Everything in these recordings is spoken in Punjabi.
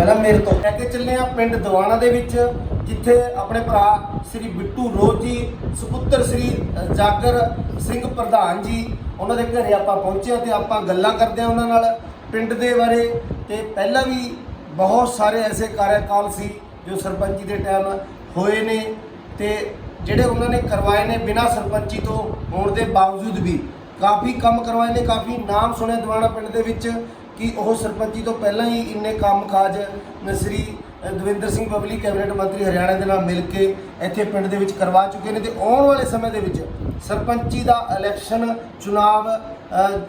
ਪਹਿਲਾਂ ਮੇਰੇ ਤੋਂ ਲੈ ਕੇ ਚੱਲੇ ਆ ਪਿੰਡ ਦੀਵਾਨਾ ਦੇ ਵਿੱਚ, ਜਿੱਥੇ ਆਪਣੇ ਭਰਾ ਸ੍ਰੀ ਬਿੱਟੂ ਰੋਜ਼ ਜੀ ਸੁਪੁੱਤਰ ਸ੍ਰੀ ਜਾਗਰ ਸਿੰਘ ਪ੍ਰਧਾਨ ਜੀ ਉਹਨਾਂ ਦੇ ਘਰੇ ਆਪਾਂ ਪਹੁੰਚੇ ਤੇ ਆਪਾਂ ਗੱਲਾਂ ਕਰਦੇ ਆ ਉਹਨਾਂ ਨਾਲ ਪਿੰਡ ਦੇ ਬਾਰੇ। ਤੇ ਪਹਿਲਾਂ ਵੀ ਬਹੁਤ ਸਾਰੇ ਐਸੇ ਕਾਰਜਕਾਲ ਸੀ ਜੋ ਸਰਪੰਚੀ ਦੇ ਟਾਈਮ ਹੋਏ ਨੇ ਤੇ ਜਿਹੜੇ ਉਹਨਾਂ ਨੇ ਕਰਵਾਏ ਨੇ ਬਿਨਾਂ ਸਰਪੰਚੀ ਤੋਂ ਹੋਣ ਦੇ ਬਾਵਜੂਦ ਵੀ ਕਾਫੀ ਕੰਮ ਕਰਵਾਏ ਨੇ। ਕਾਫੀ ਨਾਮ ਸੁਣੇ ਦੀਵਾਨਾ ਪਿੰਡ ਦੇ ਵਿੱਚ ਕਿ ਉਹ ਸਰਪੰਚੀ ਤੋਂ ਪਹਿਲਾਂ ਹੀ ਇੰਨੇ ਕੰਮ ਕਾਜ ਸ੍ਰੀ ਦਵਿੰਦਰ ਸਿੰਘ ਬਬਲੀ ਕੈਬਨਿਟ ਮੰਤਰੀ ਹਰਿਆਣਾ ਦੇ ਨਾਲ ਮਿਲ ਕੇ ਇੱਥੇ ਪਿੰਡ ਦੇ ਵਿੱਚ ਕਰਵਾ ਚੁੱਕੇ ਨੇ। ਤੇ ਆਉਣ ਵਾਲੇ ਸਮੇਂ ਦੇ ਵਿੱਚ ਸਰਪੰਚੀ ਦਾ ਇਲੈਕਸ਼ਨ ਚੁਣਾਵ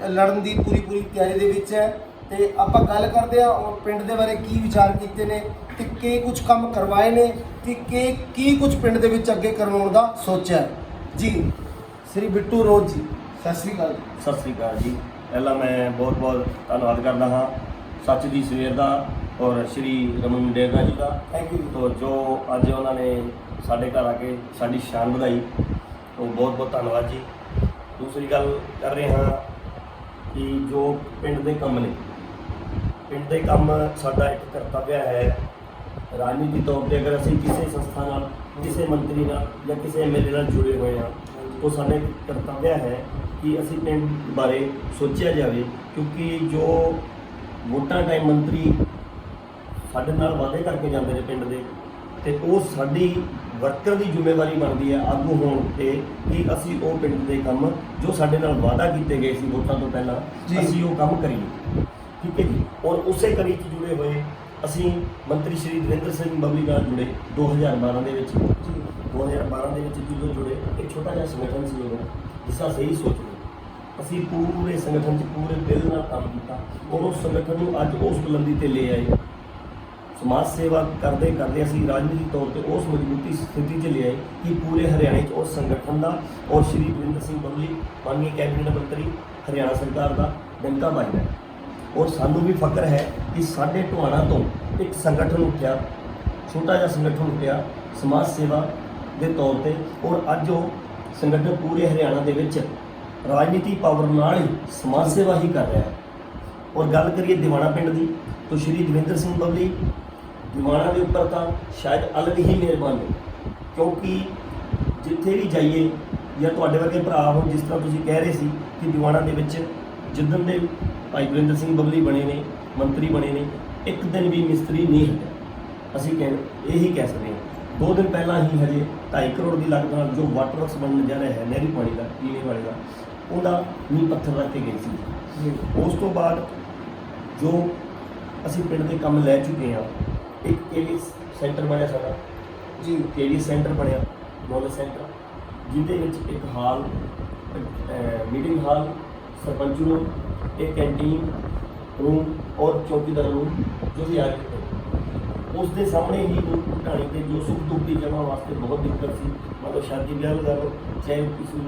ਲੜਨ ਦੀ ਪੂਰੀ ਤਿਆਰੀ ਦੇ ਵਿੱਚ ਹੈ। ਤੇ ਆਪਾਂ ਗੱਲ ਕਰਦੇ ਆ ਪਿੰਡ ਦੇ ਬਾਰੇ ਕੀ ਵਿਚਾਰ ਕੀਤੇ ਨੇ ਤੇ ਕੀ ਕੁਝ ਕੰਮ ਕਰਵਾਏ ਨੇ ਤੇ ਕੀ ਕੁਝ ਪਿੰਡ ਦੇ ਵਿੱਚ ਅੱਗੇ ਕਰਵਾਉਣ ਦਾ ਸੋਚਿਆ ਜੀ। ਸ੍ਰੀ ਬਿੱਟੂ ਰੋਜ਼ ਜੀ ਸਤਿ ਸ੍ਰੀ ਅਕਾਲ। ਸਤਿ ਸ੍ਰੀ ਅਕਾਲ ਜੀ। ਪਹਿਲਾਂ ਮੈਂ ਬਹੁਤ ਧੰਨਵਾਦ ਕਰਦਾ ਹਾਂ ਸੱਚ ਦੀ ਸਵੇਰ ਦਾ ਔਰ ਸ਼੍ਰੀ ਰਮਨ ਡੇਗਾ ਜੀ ਦਾ। Thank you. ਤੋਂ ਜੋ ਅੱਜ ਉਹਨਾਂ ਨੇ ਸਾਡੇ ਘਰ ਆ ਕੇ ਸਾਡੀ ਸ਼ਾਨ ਵਧਾਈ, ਉਹ ਬਹੁਤ ਧੰਨਵਾਦ ਜੀ। ਦੂਸਰੀ ਗੱਲ ਕਰ ਰਹੇ ਹਾਂ ਕਿ ਜੋ ਪਿੰਡ ਦੇ ਕੰਮ ਨੇ, ਪਿੰਡ ਦੇ ਕੰਮ ਸਾਡਾ ਇੱਕ ਕਰਤੱਵ ਹੈ। ਰਾਜਨੀਤੀ ਤੌਰ 'ਤੇ ਅਗਰ ਅਸੀਂ ਕਿਸੇ ਸੰਸਥਾ ਨਾਲ, ਕਿਸੇ ਮੰਤਰੀ ਨਾਲ ਜਾਂ ਕਿਸੇ ਐਮਐਲਏ ਨਾਲ ਜੁੜੇ ਹੋਏ ਹਾਂ ਤਾਂ ਸਾਡਾ ਇੱਕ ਕਰਤੱਵ ਹੈ ਕਿ ਅਸੀਂ ਪਿੰਡ ਬਾਰੇ ਸੋਚਿਆ ਜਾਵੇ, ਕਿਉਂਕਿ ਜੋ ਵੋਟਾਂ ਟਾਈਮ ਮੰਤਰੀ ਸਾਡੇ ਨਾਲ ਵਾਅਦੇ ਕਰਕੇ ਜਾਂਦੇ ਨੇ ਪਿੰਡ ਦੇ, ਤੇ ਉਹ ਸਾਡੀ ਵਰਕਰ ਦੀ ਜ਼ਿੰਮੇਵਾਰੀ ਬਣਦੀ ਹੈ ਆਗੂ ਹੋਣ 'ਤੇ ਕਿ ਅਸੀਂ ਉਹ ਪਿੰਡ ਦੇ ਕੰਮ ਜੋ ਸਾਡੇ ਨਾਲ ਵਾਅਦਾ ਕੀਤੇ ਗਏ ਸੀ ਵੋਟਾਂ ਤੋਂ ਪਹਿਲਾਂ ਅਸੀਂ ਉਹ ਕੰਮ ਕਰੀਏ। ਠੀਕ ਹੈ ਜੀ। ਔਰ ਉਸੇ ਕੜੀ 'ਚ ਜੁੜੇ ਹੋਏ ਅਸੀਂ ਮੰਤਰੀ ਸ਼੍ਰੀ ਦਵਿੰਦਰ ਸਿੰਘ ਬਬਲੀ ਨਾਲ ਜੁੜੇ 2012 ਦੇ ਵਿੱਚ। 2012 ਦੇ ਵਿੱਚ ਜਦੋਂ ਜੁੜੇ ਇੱਕ ਛੋਟਾ ਜਿਹਾ ਸੰਗਠਨ ਸੀ ਉਦੋਂ, ਜਿਸਾ ਸਹੀ ਸੋਚ ਲਓ ਅਸੀਂ ਪੂਰੇ ਸੰਗਠਨ 'ਚ ਪੂਰੇ ਦਿਲ ਨਾਲ ਕੰਮ ਕੀਤਾ ਔਰ ਉਸ ਸੰਗਠਨ ਨੂੰ ਅੱਜ ਉਸ ਬੁਲੰਦੀ 'ਤੇ ਲੈ ਆਏ। ਸਮਾਜ ਸੇਵਾ ਕਰਦੇ ਕਰਦੇ ਅਸੀਂ ਰਾਜਨੀਤਿਕ ਤੌਰ 'ਤੇ ਉਸ ਮਜ਼ਬੂਤੀ ਸਥਿਤੀ 'ਚ ਲੈ ਆਏ ਕਿ ਪੂਰੇ ਹਰਿਆਣੇ 'ਚ ਉਸ ਸੰਗਠਨ ਦਾ ਔਰ ਸ਼੍ਰੀ ਦਵਿੰਦਰ ਸਿੰਘ ਬਬਲੀ ਮਾਨਨੀय ਕੈਬਨਿਟ ਮੰਤਰੀ ਹਰਿਆਣਾ ਸਰਕਾਰ ਦਾ ਡੰਕਾ ਵੱਜਦਾ ਹੈ। ਔਰ ਸਾਨੂੰ ਵੀ ਫਖਰ ਹੈ ਕਿ ਸਾਡੇ ਟਵਾਣਾ ਤੋਂ ਇੱਕ ਸੰਗਠਨ ਉੱਠਿਆ, ਛੋਟਾ ਜਿਹਾ ਸੰਗਠਨ ਉੱਠਿਆ ਸਮਾਜ ਸੇਵਾ ਦੇ ਤੌਰ 'ਤੇ, ਔਰ ਅੱਜ ਉਹ ਸੰਗਠਨ ਪੂਰੇ ਹਰਿਆਣਾ ਦੇ ਵਿੱਚ ਰਾਜਨੀਤੀ ਪਾਵਰ ਨਾਲ ਹੀ ਸਮਾਜ ਸੇਵਾ ਹੀ ਕਰ ਰਿਹਾ ਹੈ। ਔਰ ਗੱਲ ਕਰੀਏ ਦੀਵਾਨਾ ਪਿੰਡ ਦੀ ਤਾਂ ਸ਼੍ਰੀ ਦਵਿੰਦਰ ਸਿੰਘ ਬਬਲੀ ਦੀਵਾਨਾ ਦੇ ਉੱਪਰ ਤਾਂ ਸ਼ਾਇਦ ਅਲੱਗ ਹੀ ਮਿਹਰਬਾਨ ਨੇ, ਕਿਉਂਕਿ ਜਿੱਥੇ ਵੀ ਜਾਈਏ ਜਾਂ ਤੁਹਾਡੇ ਵਰਗੇ ਭਰਾ ਹੋ, ਜਿਸ ਤਰ੍ਹਾਂ ਤੁਸੀਂ ਕਹਿ ਰਹੇ ਸੀ ਕਿ ਦੀਵਾਨਾ ਦੇ ਵਿੱਚ ਜਿੱਦਣ ਦੇ ਭਾਈ ਦਵਿੰਦਰ ਸਿੰਘ ਬਬਲੀ ਬਣੇ ਨੇ, ਮੰਤਰੀ ਬਣੇ ਨੇ, ਇੱਕ ਦਿਨ ਵੀ ਮਿਸਤਰੀ ਨਹੀਂ ਹੈ। ਅਸੀਂ ਇਹੀ ਕਹਿ ਸਕਦੇ ਹਾਂ। 2 ਦਿਨ ਪਹਿਲਾਂ ਹੀ ਹਜੇ 2.5 ਕਰੋੜ ਦੀ ਲਾਗਤ ਨਾਲ ਜੋ ਵਾਟਰ ਵਰਕਸ ਬਣਨ ਜਾ ਰਿਹਾ ਹੈ ਨਹਿਰੀ ਪਾਣੀ ਦਾ, ਪੀਣੇ ਵਾਲੇ ਦਾ, ਉਹਦਾ ਨੀਂਹ ਪੱਥਰ ਰੱਖ ਕੇ ਗਏ ਸੀ। ਉਸ ਤੋਂ ਬਾਅਦ ਜੋ ਅਸੀਂ ਪਿੰਡ ਦੇ ਕੰਮ ਲੈ ਚੁੱਕੇ ਹਾਂ, ਇੱਕ ਕੇਵੀ ਸੈਂਟਰ ਬਣਿਆ ਸਾਡਾ ਜੀ, ਕੇਵੀ ਸੈਂਟਰ ਬਣਿਆ, ਨੌਲੇਜ ਸੈਂਟਰ, ਜਿਹਦੇ ਵਿੱਚ ਇੱਕ ਹਾਲ, ਮੀਟਿੰਗ ਹਾਲ, ਸਰਪੰਚ ਰੂਮ, एक कैंटीन रूम और चौकीदार रूम जो भी आगे थे। उस दे सामने ही ढाणी के जो सुख दुख की जगह वास्ते बहुत दिक्कत सी, मतलब शादी ब्याह लगा लो चाहे किसी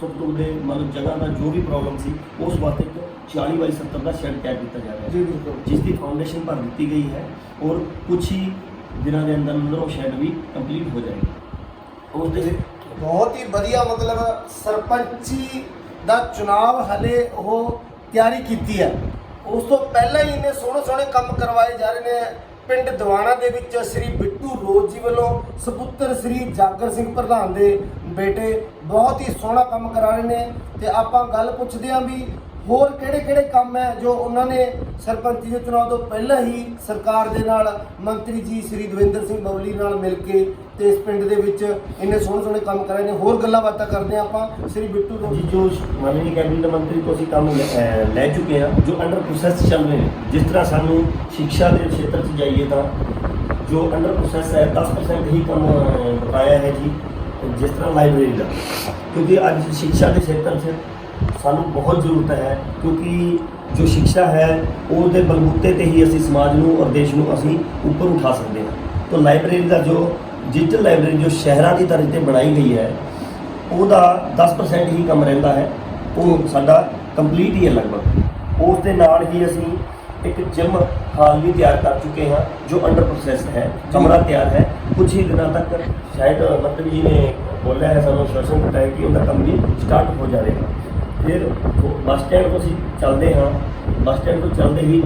सुख दुख के मतलब जगह का जो भी प्रॉब्लम सी, उस वास्ते 40x70 का शेड तैयार किया जा रहा है, जिसकी फाउंडेशन भर दी गई है और कुछ ही दिनों के अंदर वो शेड भी कंप्लीट हो जाएगी। उस बहुत ही बढ़िया मतलब सरपंची ਦਾ ਚੁਣਾਵ ਹਲੇ ਉਹ ਤਿਆਰੀ ਕੀਤੀ ਹੈ। ਉਸ ਤੋਂ ਪਹਿਲਾਂ ਹੀ ਇੰਨੇ ਸੋਹਣੇ ਕੰਮ ਕਰਵਾਏ ਜਾ ਰਹੇ ਨੇ ਪਿੰਡ ਦੀਵਾਨਾ ਦੇ ਵਿੱਚ। ਸ੍ਰੀ ਬਿੱਟੂ ਰੋਜ਼ ਜੀ ਵੱਲੋਂ ਸੁਪੁੱਤਰ ਸ੍ਰੀ ਜਾਗਰ ਸਿੰਘ ਪ੍ਰਧਾਨ ਦੇ ਬੇਟੇ ਬਹੁਤ ਹੀ ਸੋਹਣਾ ਕੰਮ ਕਰਾ ਰਹੇ ਨੇ। ਤੇ ਆਪਾਂ ਗੱਲ ਪੁੱਛਦੇ ਹਾਂ ਵੀ ਹੋਰ ਕਿਹੜੇ ਕੰਮ ਹੈ ਜੋ ਉਹਨਾਂ ਨੇ ਸਰਪੰਚੀ ਦੇ ਚੁਣਾਵ ਤੋਂ ਪਹਿਲਾਂ ਹੀ ਸਰਕਾਰ ਦੇ ਨਾਲ ਮੰਤਰੀ ਜੀ ਸ੍ਰੀ ਦਵਿੰਦਰ ਸਿੰਘ ਬਬਲੀ ਨਾਲ ਮਿਲ ਕੇ ਤੇ ਇਸ ਪਿੰਡ ਦੇ ਵਿੱਚ ਇੰਨੇ ਸੋਹਣੇ ਕੰਮ ਕਰਾਏ ਨੇ। ਹੋਰ ਗੱਲਾਂ ਬਾਤਾਂ ਕਰਦੇ ਹਾਂ ਆਪਾਂ ਸ੍ਰੀ ਬਿੱਟੂ ਰੋਜ਼ ਜੀ। ਜੋ ਮਾਨनीय ਕੈਬਨਿਟ ਮੰਤਰੀ ਤੋਂ ਅਸੀਂ ਕੰਮ ਲੈ ਚੁੱਕੇ ਹਾਂ, ਜੋ ਅੰਡਰ ਪ੍ਰੋਸੈਸ ਚੱਲ ਰਹੇ ਨੇ। ਜਿਸ ਤਰ੍ਹਾਂ ਸਾਨੂੰ ਸਿੱਖਿਆ ਦੇ ਖੇਤਰ 'ਚ ਜਾਈਏ ਤਾਂ ਜੋ ਅੰਡਰ ਪ੍ਰੋਸੈਸ ਹੈ 10% ਹੀ ਕੰਮ ਬਤਾਇਆ ਹੈ ਜੀ। ਜਿਸ ਤਰ੍ਹਾਂ ਲਾਇਬ੍ਰੇਰੀ ਦਾ, ਕਿਉਂਕਿ ਅੱਜ ਸਿੱਖਿਆ ਦੇ ਖੇਤਰ 'ਚ ਸਾਨੂੰ ਬਹੁਤ ਜ਼ਰੂਰਤ ਹੈ, ਕਿਉਂਕਿ ਜੋ ਸਿੱਖਿਆ ਹੈ ਉਹਦੇ ਬਲਬੂਤੇ 'ਤੇ ਹੀ ਅਸੀਂ ਸਮਾਜ ਨੂੰ ਔਰ ਦੇਸ਼ ਨੂੰ ਅਸੀਂ ਉੱਪਰ ਉਠਾ ਸਕਦੇ ਹਾਂ। ਤਾਂ ਲਾਇਬ੍ਰੇਰੀ ਦਾ ਜੋ ਡਿਜੀਟਲ ਲਾਇਬ੍ਰੇਰੀ ਜੋ ਸ਼ਹਿਰਾਂ ਦੀ ਤਰ੍ਹਾਂ 'ਤੇ ਬਣਾਈ ਗਈ ਹੈ, ਉਹਦਾ 10% ਹੀ ਕੰਮ ਰਹਿੰਦਾ ਹੈ, ਉਹ ਸਾਡਾ ਕੰਪਲੀਟ ਹੀ ਹੈ ਲਗਭਗ। ਉਸ ਦੇ ਨਾਲ ਹੀ ਅਸੀਂ ਇੱਕ ਜਿਮ ਹਾਲ ਵੀ ਤਿਆਰ ਕਰ ਚੁੱਕੇ ਹਾਂ ਜੋ ਅੰਡਰ ਪ੍ਰੋਸੈਸ ਹੈ, ਕਮਰਾ ਤਿਆਰ ਹੈ। ਕੁਝ ਹੀ ਦਿਨਾਂ ਤੱਕ ਸ਼ਾਇਦ ਮੰਤਰੀ ਜੀ ਨੇ ਬੋਲਿਆ ਹੈ, ਸਾਨੂੰ ਆਸ਼ਵਾਸਨ ਦਿੱਤਾ ਹੈ ਕਿ ਉਹਦਾ ਕੰਮ ਵੀ ਸਟਾਰਟ ਹੋ ਜਾਵੇਗਾ। ਫਿਰ ਬੱਸ ਸਟੈਂਡ ਤੋਂ ਅਸੀਂ ਚੱਲਦੇ ਹਾਂ, ਬੱਸ ਸਟੈਂਡ ਤੋਂ ਚੱਲਦੇ ਹੀ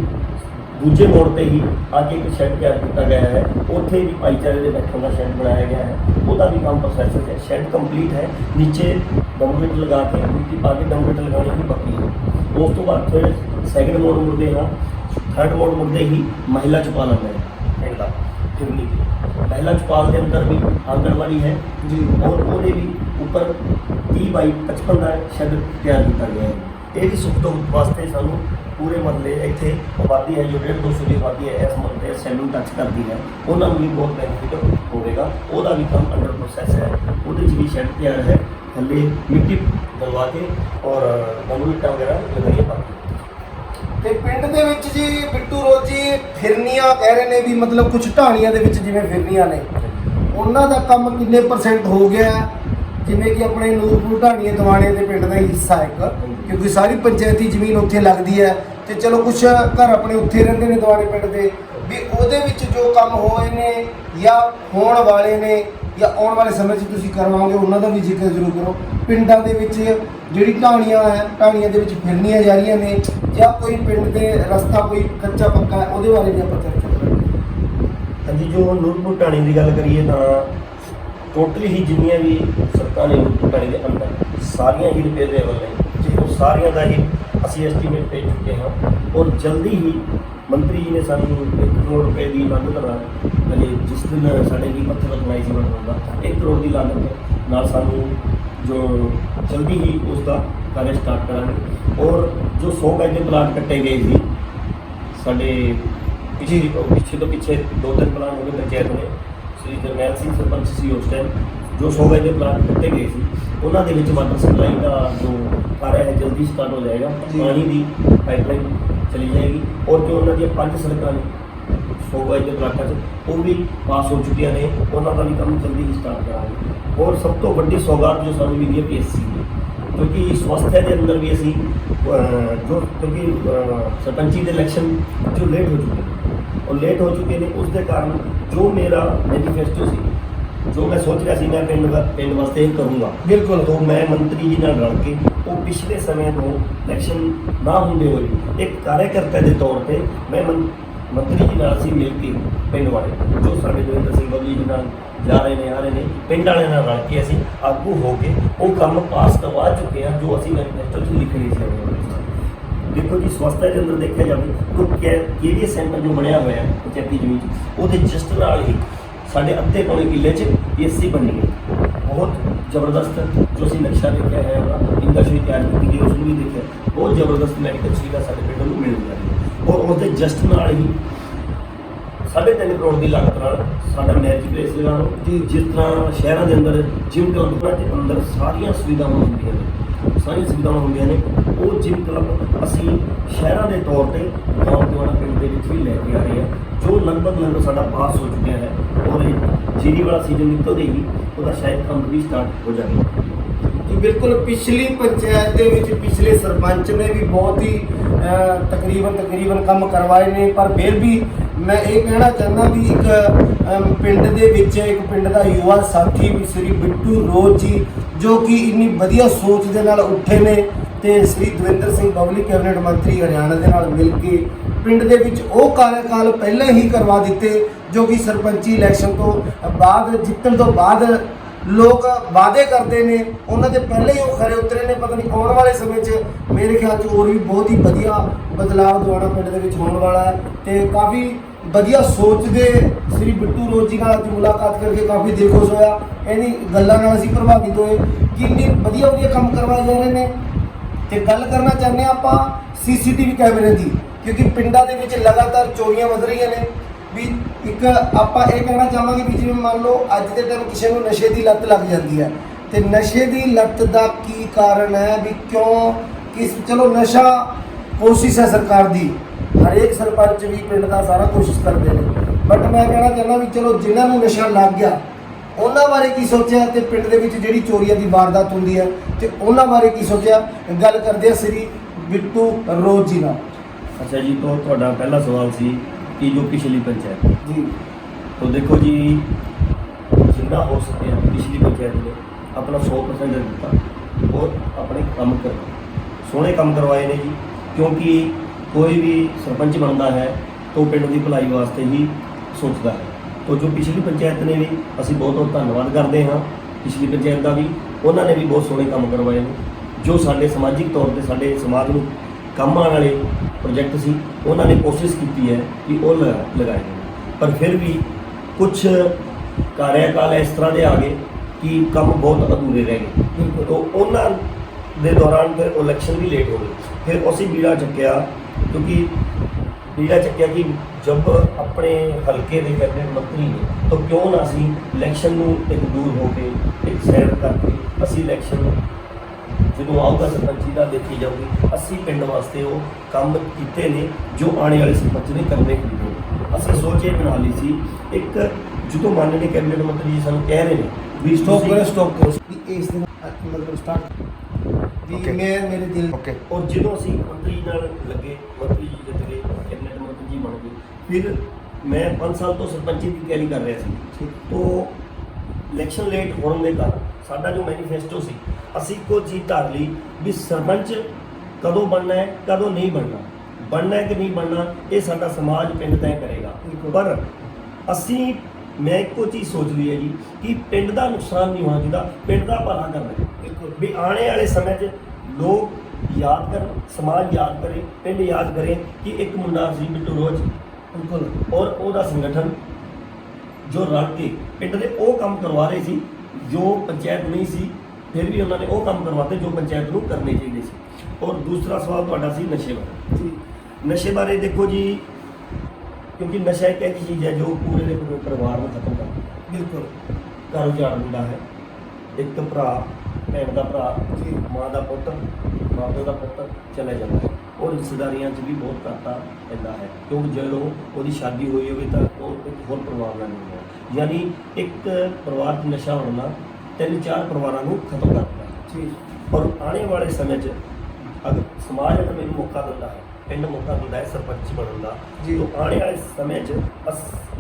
ਦੂਜੇ ਮੋੜ ਤੇ ਹੀ ਅੱਜ ਇੱਕ ਸ਼ੈੱਡ ਤਿਆਰ ਕੀਤਾ ਗਿਆ ਹੈ, ਉੱਥੇ ਵੀ ਭਾਈਚਾਰੇ ਦੇ ਬੈਠਣ ਦਾ ਸ਼ੈੱਡ ਬਣਾਇਆ ਗਿਆ ਹੈ, ਉਹਦਾ ਵੀ ਕੰਮ ਪ੍ਰੋਸੈਸ ਹੈ। ਸ਼ੈੱਡ ਕੰਪਲੀਟ ਹੈ, ਨੀਚੇ ਡੰਗੇਟ ਲਗਾ ਕੇ ਮਿੱਟੀ ਪਾ ਕੇ ਡੰਗੇਟ ਲਗਾਉਣੀ ਹੀ ਬਾਕੀ ਹੈ। ਉਸ ਤੋਂ ਬਾਅਦ ਫਿਰ ਸੈਕਿੰਡ ਮੋੜ ਮੁੜਦੇ ਹਾਂ, ਥਰਡ ਮੋੜ ਮੁੜਦੇ ਹੀ ਮਹਿਲਾ ਚੌਪਾਲ ਆਉਂਦਾ ਹੈ ਪਿੰਡ ਦਾ ਫਿਰਨੀ ਦੀ। ਮਹਿਲਾ ਚੌਪਾਲ ਦੇ ਅੰਦਰ ਵੀ ਆਂਗਣਵਾੜੀ ਹੈ ਜੀ, ਔਰ ਉਹਦੇ ਵੀ ਉੱਪਰ 30 ਬਾਈ 55 ਦਾ ਸ਼ੈੱਡ ਤਿਆਰ ਕੀਤਾ ਗਿਆ ਹੈ। ਇਹ ਵੀ ਸੁੱਖ ਸਹੂਲਤ ਵਾਸਤੇ ਸਾਨੂੰ ਪੂਰੇ ਮਹੱਲੇ ਇੱਥੇ ਆਬਾਦੀ ਹੈ ਜੋ 150-200 ਦੀ ਆਬਾਦੀ ਹੈ, ਇਸ ਮਹੱਲੇ ਸੈਲੂਨ ਟੱਚ ਕਰਦੀ ਹੈ, ਉਹਨਾਂ ਨੂੰ ਵੀ ਬਹੁਤ ਬੈਨੀਫਿਟ ਹੋਵੇਗਾ। ਉਹਦਾ ਵੀ ਕੰਮ ਅੰਡਰ ਪ੍ਰੋਸੈਸ ਹੈ, ਉਹਦੇ 'ਚ ਵੀ ਸ਼ੈੱਡ ਤਿਆਰ ਹੈ, ਥੱਲੇ ਮਿੱਟੀ ਡਲਵਾ ਕੇ ਔਰ ਗਮਲੂਟਾਂ ਵਗੈਰਾ ਲਗਾਈਆਂ ਬਾਕੀ। ਤੇ ਪਿੰਡ ਦੇ ਵਿੱਚ ਜੀ ਬਿੱਟੂ ਰੋਜੀ ਫਿਰਨੀਆਂ ਕਹਿ ਰਹੇ ਨੇ ਵੀ ਮਤਲਬ ਕੁਝ ਢਾਣੀਆਂ ਦੇ ਵਿੱਚ ਜਿਵੇਂ ਫਿਰਨੀਆਂ ਨੇ, ਉਹਨਾਂ ਦਾ ਕੰਮ ਕਿੰਨੇ % ਹੋ ਗਿਆ ਹੈ? ਜਿਵੇਂ ਕਿ ਆਪਣੇ ਨੂਰਪੁਰ ਢਾਣੀਆਂ ਦਿਵਾਣੇ ਦੇ ਪਿੰਡ ਦਾ ਹੀ ਹਿੱਸਾ ਇੱਕ, ਕਿਉਂਕਿ ਸਾਰੀ ਪੰਚਾਇਤੀ ਜ਼ਮੀਨ ਉੱਥੇ ਲੱਗਦੀ ਹੈ ਤੇ ਚਲੋ ਕੁਝ ਘਰ ਆਪਣੇ ਉੱਥੇ ਰਹਿੰਦੇ ਨੇ ਦਿਵਾਣੇ ਪਿੰਡ ਦੇ, ਵੀ ਉਹਦੇ ਵਿੱਚ ਜੋ ਕੰਮ ਹੋਏ ਨੇ ਜਾਂ ਹੋਣ ਵਾਲੇ ਨੇ ਜਾਂ ਆਉਣ ਵਾਲੇ ਸਮੇਂ 'ਚ ਤੁਸੀਂ ਕਰਵਾਓਗੇ, ਉਹਨਾਂ ਦਾ ਵੀ ਜ਼ਿਕਰ ਜ਼ਰੂਰ ਕਰੋ। ਪਿੰਡਾਂ ਦੇ ਵਿੱਚ ਜਿਹੜੀ ਢਾਣੀਆਂ ਹੈ, ਢਾਣੀਆਂ ਦੇ ਵਿੱਚ ਫਿਰਨੀਆਂ ਜਾ ਰਹੀਆਂ ਨੇ ਜਾਂ ਕੋਈ ਪਿੰਡ ਦੇ ਰਸਤਾ ਕੋਈ ਕੱਚਾ ਪੱਕਾ ਹੈ, ਉਹਦੇ ਬਾਰੇ ਵੀ ਆਪਾਂ ਚਰਚਾ ਕਰਾਂਗੇ। ਹਾਂਜੀ, ਜੋ ਨੂਰਪੁਰ ਢਾਣੀ ਦੀ ਗੱਲ ਕਰੀਏ ਤਾਂ ਟੋਟਲੀ ਹੀ ਜਿੰਨੀਆਂ ਵੀ ਸੜਕਾਂ ਨੇ ਨੂਰਪੁਰ ਢਾਣੀ ਦੇ ਅੰਦਰ ਸਾਰੀਆਂ ਹੀ ਰਿਪੇਅਰੇਬਲ ਨੇ ਜੀ, ਉਹ ਸਾਰੀਆਂ ਦਾ ਹੀ ਅਸੀਂ ਐਸਟੀਮੇਟ ਭੇਜ ਚੁੱਕੇ ਹਾਂ ਔਰ ਜਲਦੀ ਹੀ ਮੰਤਰੀ ਜੀ ਨੇ ਸਾਨੂੰ 1 ਕਰੋੜ ਰੁਪਏ ਦੀ ਲਾਗਤ ਹਲੇ ਜਿਸ ਦਿਨ ਸਾਡੇ ਵੀ ਪੱਥਰ ਰਖਵਾਈ ਸੀ ਬਣਾਉਣ ਦਾ 1 ਕਰੋੜ ਦੀ ਲਾਗਤ ਨਾਲ ਸਾਨੂੰ ਜੋ ਜਲਦੀ ਹੀ ਉਸ ਦਾ ਕਾਰਜ ਸਟਾਰਟ ਕਰਾਂਗੇ। ਔਰ ਜੋ 100 ਗਜ ਦੇ ਪਲਾਟ ਕੱਟੇ ਗਏ ਸੀ ਸਾਡੇ ਪਿੱਛੇ ਤੋਂ ਪਿੱਛੇ 2-3 ਪਲਾਟ ਹੋ ਗਏ ਪੰਚਾਇਤ ਨੇ, ਸ੍ਰੀ ਜਰਨੈਲ ਸਿੰਘ ਸਰਪੰਚ ਸੀ ਉਸ ਟਾਈਮ, ਜੋ 100 ਗਜ ਦੇ ਪਲਾਟ ਕੱਟੇ ਗਏ ਸੀ ਉਹਨਾਂ ਦੇ ਵਿੱਚ ਵਾਟਰ ਸਪਲਾਈ ਦਾ ਜੋ ਕਾਰਜ ਹੈ ਜਲਦੀ ਸਟਾਰਟ ਹੋ ਜਾਏਗਾ, ਪਾਣੀ ਦੀ ਪਾਈਪਲਾਈਨ ਚਲੀ ਜਾਏਗੀ। ਔਰ ਜੋ ਉਹਨਾਂ ਦੀਆਂ 5 ਸੜਕਾਂ ਨੇ 100 ਗਜ ਦੇ ਪਲਾਟਾਂ 'ਚ ਉਹ ਵੀ ਪਾਸ ਹੋ ਚੁੱਕੀਆਂ ਨੇ, ਉਹਨਾਂ ਦਾ ਵੀ ਕੰਮ ਜਲਦੀ ਹੀ ਸਟਾਰਟ ਕਰਾਂਗੇ। ਔਰ ਸਭ ਤੋਂ ਵੱਡੀ ਸੌਗਾਤ ਜੋ ਸਾਨੂੰ ਮਿਲੀ ਹੈ PSC ਦੀ, ਕਿਉਂਕਿ ਸਵਸਥ ਦੇ ਅੰਦਰ ਵੀ ਅਸੀਂ ਜੋ ਕਿਉਂਕਿ ਸਰਪੰਚੀ ਦੇ ਇਲੈਕਸ਼ਨ ਜੋ ਲੇਟ ਹੋ ਚੁੱਕੇ ਨੇ, ਉਹ ਲੇਟ ਹੋ ਚੁੱਕੇ ਨੇ, ਉਸ ਦੇ ਕਾਰਨ ਜੋ ਮੇਰਾ ਮੈਨੀਫੈਸਟੋ ਸੀ, ਜੋ ਮੈਂ ਸੋਚ ਰਿਹਾ ਸੀ ਮੈਂ ਪਿੰਡ ਵਾਸਤੇ ਇਹ ਕਰੂੰਗਾ, ਬਿਲਕੁਲ ਤੋਂ ਮੈਂ ਮੰਤਰੀ ਜੀ ਨਾਲ ਰਲ ਕੇ ਉਹ ਪਿਛਲੇ ਸਮੇਂ ਤੋਂ ਇਲੈਕਸ਼ਨ ਨਾ ਹੁੰਦੇ ਹੋਏ ਇੱਕ ਕਾਰਜਕਰਤਾ ਦੇ ਤੌਰ ਤੇ ਮੈਂ ਮੰਤਰੀ ਜੀ ਨਾਲ ਅਸੀਂ ਮਿਲ ਕੇ ਪਿੰਡ ਵਾਲੇ ਜੋ ਸਾਡੇ ਦਵਿੰਦਰ ਸਿੰਘ ਬਬਲੀ ਜੀ ਨਾਲ ਜਾ ਰਹੇ ਨੇ ਆ ਰਹੇ ਨੇ, ਪਿੰਡ ਵਾਲਿਆਂ ਨਾਲ ਰਲ ਕੇ ਅਸੀਂ ਆਗੂ ਹੋ ਕੇ ਉਹ ਕੰਮ ਪਾਸ ਕਰਵਾ ਚੁੱਕੇ ਹਾਂ ਜੋ ਅਸੀਂ ਮੈਨੀਫੈਸਟੋ 'ਚ ਲਿਖ ਰਹੇ ਸੀ। ਦੇਖੋ ਜੀ, ਸਵਸਥਾ ਦੇ ਅੰਦਰ ਦੇਖਿਆ ਜਾਵੇ ਤਾਂ KVS ਸੈਂਟਰ ਜੋ ਬਣਿਆ ਹੋਇਆ ਹੈ ਪੰਚਾਇਤੀ ਜ਼ਮੀਨ 'ਚ, ਉਹਦੇ ਜਸਟ ਨਾਲ ਹੀ ਸਾਡੇ ਅੱਧੇ ਪੌਣੇ ਕਿੱਲੇ 'ਚ PSC ਬਣੀ ਹੈ, ਬਹੁਤ ਜ਼ਬਰਦਸਤ ਜੋ ਅਸੀਂ ਨਕਸ਼ਾ ਦੇਖਿਆ ਹੈ, ਉਹਦਾ ਇੰਡਸਟਰੀ ਤਿਆਰ ਕੀਤੀ ਗਈ, ਉਸ ਨੂੰ ਵੀ ਦੇਖਿਆ, ਬਹੁਤ ਜ਼ਬਰਦਸਤ ਮੈਡੀਕਲ ਸੁਵਿਧਾ ਸਾਡੇ ਪਿੰਡ ਨੂੰ ਮਿਲ ਰਹੀ ਹੈ। ਔਰ ਉਹਦੇ ਜਸਟ ਨਾਲ ਹੀ 3.5 ਕਰੋੜ ਦੀ ਲਾਗਤ ਨਾਲ ਸਾਡਾ ਮੈਰਿਜ ਪਲੇਸ ਲਗਾ ਲਓ ਜੀ, ਜਿਸ ਤਰ੍ਹਾਂ ਸ਼ਹਿਰਾਂ ਦੇ ਅੰਦਰ ਜਿਮ ਕਲੱਬਾਂ ਦੇ ਅੰਦਰ ਸਾਰੀਆਂ ਸੁਵਿਧਾਵਾਂ ਹੁੰਦੀਆਂ ਨੇ, ਉਹ ਜਿਮ ਕਲੱਬ ਅਸੀਂ ਸ਼ਹਿਰਾਂ ਦੇ ਤੌਰ ਤੇ ਗਾਉਂ ਦਿਵਾਣਾ ਪਿੰਡ ਦੇ ਵਿੱਚ ਵੀ ਲੈ ਕੇ ਆ ਰਹੇ ਹਾਂ, ਜੋ ਲਗਭਗ ਸਾਡਾ ਪਾਸ ਹੋ ਚੁੱਕਿਆ ਹੈ। ਔਰ ਜੀਰੀ ਵਾਲਾ ਸੀਜ਼ਨ ਨਿਕਲਦੇ ਹੀ ਉਹਦਾ ਸ਼ਾਇਦ ਕੰਮ ਵੀ ਸਟਾਰਟ ਹੋ ਜਾਵੇ ਜੀ। ਬਿਲਕੁਲ, ਪਿਛਲੀ ਪੰਚਾਇਤ ਦੇ ਵਿੱਚ ਪਿਛਲੇ ਸਰਪੰਚ ਨੇ ਵੀ ਬਹੁਤ ਹੀ ਤਕਰੀਬਨ ਕੰਮ ਕਰਵਾਏ ਨੇ, ਪਰ ਫਿਰ ਵੀ ਮੈਂ ਇਹ ਕਹਿਣਾ ਚਾਹੁੰਦਾ ਵੀ ਇੱਕ ਪਿੰਡ ਦੇ ਵਿੱਚ ਇੱਕ ਪਿੰਡ ਦਾ ਯੁਵਾ ਸਾਥੀ ਵੀ ਸ੍ਰੀ ਬਿੱਟੂ ਰੋਜ਼ ਜੀ, ਜੋ ਕਿ ਇੰਨੀ ਵਧੀਆ ਸੋਚ ਦੇ ਨਾਲ ਉੱਠੇ ਨੇ ਤੇ ਸ੍ਰੀ ਦਵਿੰਦਰ ਸਿੰਘ ਬਬਲੀ ਕੈਬਨਿਟ ਮੰਤਰੀ ਹਰਿਆਣਾ ਦੇ ਨਾਲ ਮਿਲ ਕੇ ਪਿੰਡ ਦੇ ਵਿੱਚ ਉਹ ਕਾਰਜਕਾਲ ਪਹਿਲਾਂ ਹੀ ਕਰਵਾ ਦਿੱਤੇ, ਜੋ ਕਿ ਸਰਪੰਚੀ ਇਲੈਕਸ਼ਨ ਤੋਂ ਬਾਅਦ ਜਿੱਤਣ ਤੋਂ ਬਾਅਦ ਲੋਕ ਵਾਅਦੇ ਕਰਦੇ ਨੇ, ਉਹਨਾਂ ਦੇ ਪਹਿਲੇ ਹੀ ਉਹ ਖਰੇ ਉਤਰੇ ਨੇ। ਪਤਾ ਨਹੀਂ ਆਉਣ ਵਾਲੇ ਸਮੇਂ 'ਚ ਮੇਰੇ ਖਿਆਲ 'ਚ ਹੋਰ ਵੀ ਬਹੁਤ ਹੀ ਵਧੀਆ ਬਦਲਾਅ ਦਿਵਾਣਾ ਪਿੰਡ ਦੇ ਵਿੱਚ ਹੋਣ ਵਾਲਾ ਹੈ ਤੇ ਕਾਫੀ ਵਧੀਆ ਸੋਚ ਦੇ ਸ੍ਰੀ ਬਿੱਟੂ ਰੋਜ਼ ਜੀ ਨਾਲ ਅੱਜ ਮੁਲਾਕਾਤ ਕਰਕੇ ਕਾਫੀ ਦਿਲ ਖੁਸ਼ ਹੋਇਆ। ਇਹਦੀ ਗੱਲਾਂ ਨਾਲ ਅਸੀਂ ਪ੍ਰਭਾਵਿਤ ਹੋਏ ਕਿ ਇੰਨੇ ਵਧੀਆ ਕੰਮ ਕਰਵਾਏ ਜਾ ਰਹੇ ਨੇ। ਤੇ ਗੱਲ ਕਰਨਾ ਚਾਹੁੰਦੇ ਹਾਂ ਆਪਾਂ CCTV ਕੈਮਰੇ ਦੀ, ਕਿਉਂਕਿ ਪਿੰਡਾਂ ਦੇ ਵਿੱਚ ਲਗਾਤਾਰ ਚੋਰੀਆਂ ਵਧ ਰਹੀਆਂ ਨੇ। ਵੀ ਇੱਕ ਆਪਾਂ ਇਹ ਕਹਿਣਾ ਚਾਹਾਂਗੇ ਵੀ ਜਿਵੇਂ ਮੰਨ ਲਓ ਅੱਜ ਦੇ ਟਾਈਮ ਕਿਸੇ ਨੂੰ ਨਸ਼ੇ ਦੀ ਲੱਤ ਲੱਗ ਜਾਂਦੀ ਹੈ ਤੇ ਨਸ਼ੇ ਦੀ ਲੱਤ ਦਾ ਕੀ ਕਾਰਨ ਹੈ, ਵੀ ਕਿਉਂ ਚਲੋ ਨਸ਼ਾ ਕੋਸ਼ਿਸ਼ ਹੈ ਸਰਕਾਰ ਦੀ, ਹਰੇਕ ਸਰਪੰਚ ਵੀ ਪਿੰਡ ਦਾ ਸਾਰਾ ਕੋਸ਼ਿਸ਼ ਕਰਦੇ ਨੇ, ਬਟ ਮੈਂ ਕਹਿਣਾ ਚਾਹੁੰਦਾ ਵੀ ਚਲੋ ਜਿਨ੍ਹਾਂ ਨੂੰ ਨਸ਼ਾ ਲੱਗ ਗਿਆ ਉਹਨਾਂ ਬਾਰੇ ਕੀ ਸੋਚਿਆ ਤੇ ਪਿੰਡ ਦੇ ਵਿੱਚ ਜਿਹੜੀ ਚੋਰੀਆਂ ਦੀ ਵਾਰਦਾਤ ਹੁੰਦੀ ਹੈ ਤੇ ਉਹਨਾਂ ਬਾਰੇ ਕੀ ਸੋਚਿਆ, ਗੱਲ ਕਰਦੇ ਆ ਸ੍ਰੀ ਬਿੱਟੂ ਰੋਜ਼ ਜੀ ਨਾਲ। ਅੱਛਾ ਜੀ, तो ਤੁਹਾਡਾ ਪਹਿਲਾ ਸਵਾਲ ਸੀ कि जो पिछली पंचायत जी, तो देखो जी जितना हो सके पिछली पंचायत ने अपना 100% दिता और अपने काम सोहने काम करवाए ने जी, क्योंकि कोई भी सरपंच बनता है तो पिंड की भलाई वास्ते ही सोचता है। तो जो पिछली पंचायत ने भी असी बहुत बहुत धन्यवाद करते हाँ, पिछली पंचायत का भी उन्होंने भी बहुत सोहने काम करवाए हैं, जो साडे समाजिक तौर पर साडे समाज में काम आने वाले प्रोजेक्ट सी उन्होंने कोशिश की है कि वो लगाए हैं, पर फिर भी कुछ कार्यकाल इस तरह के आ गए कि काम बहुत अधूरे रह गए। तो उन्होंने दौरान फिर इलैक्शन भी लेट हो गए, फिर उसी बीड़ा चक्या, क्योंकि बीड़ा चक्या कि जब अपने हल्के के कैबिनेट मंत्री ने तो क्यों ना असी इलैक्शन में एक दूर होके एक सैर करके असी इलैक्शन जो आऊगा सरपंची का देखी जाऊगी, अस्सी पिंड वास्ते वो काम किए ने जो आने वाले सरपंच ने करने की असी सोच ये बना ली सी। एक जो माननीय कैबिनेट मंत्री जी सानू कह रहे हैं भी स्टॉप करो ਤੁਸੀਂ इस दिन मतलब स्टार्ट भी मैं मेरे दिल और जो असी मंत्री नाल लगे, मंत्री जी जित गए, कैबिनेट मंत्री जी बन गए, फिर मैं 5 साल तो सरपंची की तैयारी कर रहा सी। तो इलैक्शन लेट होने के कारण साडा जो मैनीफेस्टो सी असी को चीज़ धार ली भी सरपंच कदों बनना है कदों नहीं बनना है कि नहीं बनना, ये साडा समाज पिंड तय करेगा। पर असी मैं एको चीज़ सोच ली है जी कि पिंड का नुकसान नहीं होना चाहिए, पिंड का भला करना है भी आने वाले समय च लोग याद कर, समाज याद करे, पिंड याद करे कि एक मुंडा सी बिट्टू रोज बिल्कुल और ओदा संगठन जो रल के पिंड के वो काम करवा रहे सी जो पंचायत नहीं सी, फिर भी उन्होंने वो काम करवाते जो पंचायत को करने चाहिए सी। और दूसरा सवाल तुहाडा सी नशे बारे। नशे बारे देखो जी, क्योंकि नशा एक ऐसी चीज़ है जो पूरे के पूरे परिवार में खत्म कर दिंदा, बिल्कुल घर उजाड़ दिंदा है। एक भरा भैन का भरा, माँ का पुत्र, माँ प्यो का पुत्र चले जाता है, और रिश्तेदारियां भी बहुत घाटा पैदा है, क्योंकि जो वो शादी हुई हो तो वो एक होर परिवार में नहीं है, यानी एक परिवार का नशा होना 3-4 परिवारों को खत्म करता है। और आने वाले समय अगर समाज अगर मैंने मौका दिता है, पिंड मौका दिता है सरपंच बनने का, तो आने वाले समय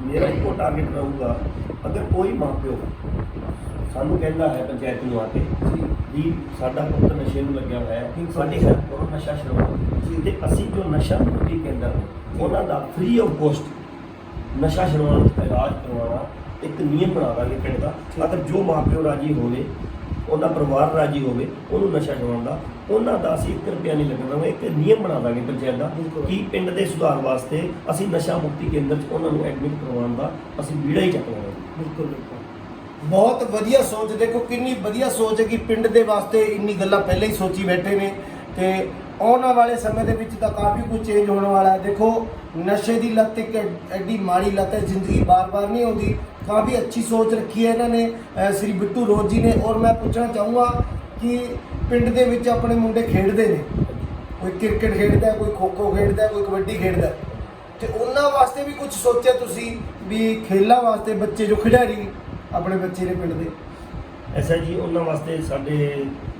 मेरा एक टारगेट रहूगा, अगर कोई माँ प्यो सानू कहता है पंचायत में आके भी साडा पुत्र नशे में लग्या हुआ है, साडी हेल्प करो नशा छुड़ाओ, तो असी जो नशा मुक्ति केंद्र उन्हों का फ्री ऑफ कॉस्ट नशा छुड़ाने का इलाज करवाना एक नियम बना देंगे पिंड का। अगर जो माँ प्यो राजी होवे, उनका परिवार राजी होवे, उन्होंने नशा छुड़ाने का उन्हों का असी 1 रुपया नहीं लगना, एक नियम बना देंगे पंचायत का कि पिंड के सुधार वास्ते असी नशा मुक्ति केंद्र उन्होंने एडमिट करवाने का असी बीड़ा ही चक लेंगे। बिल्कुल बिल्कुल बहुत वधिया सोच, देखो कितनी वधिया सोच है कि पिंड के वास्ते इन्नी गल्लां पहले ही सोची बैठे ने, ते आने वाले समय के विच तां काफ़ी कुछ चेंज होने वाला है। देखो नशे की लत एक एडी माड़ी लत है, जिंदगी बार बार नहीं आती। काफ़ी अच्छी सोच रखी है इन्होंने श्री बिट्टू रोज जी ने। और मैं पूछना चाहूँगा कि पिंड के विच अपने मुंडे खेडते हैं, कोई क्रिकेट खेडता है, कोई खो खो खेडता है, कोई कबड्डी खेडता है, तो उन्होंने वास्ते भी कुछ सोचा तुसी भी खेलों वास्ते बच्चे जो खिडारी अपने बच्चे ने पिंड के? ऐसा जी उन्होंने वास्ते साढ़े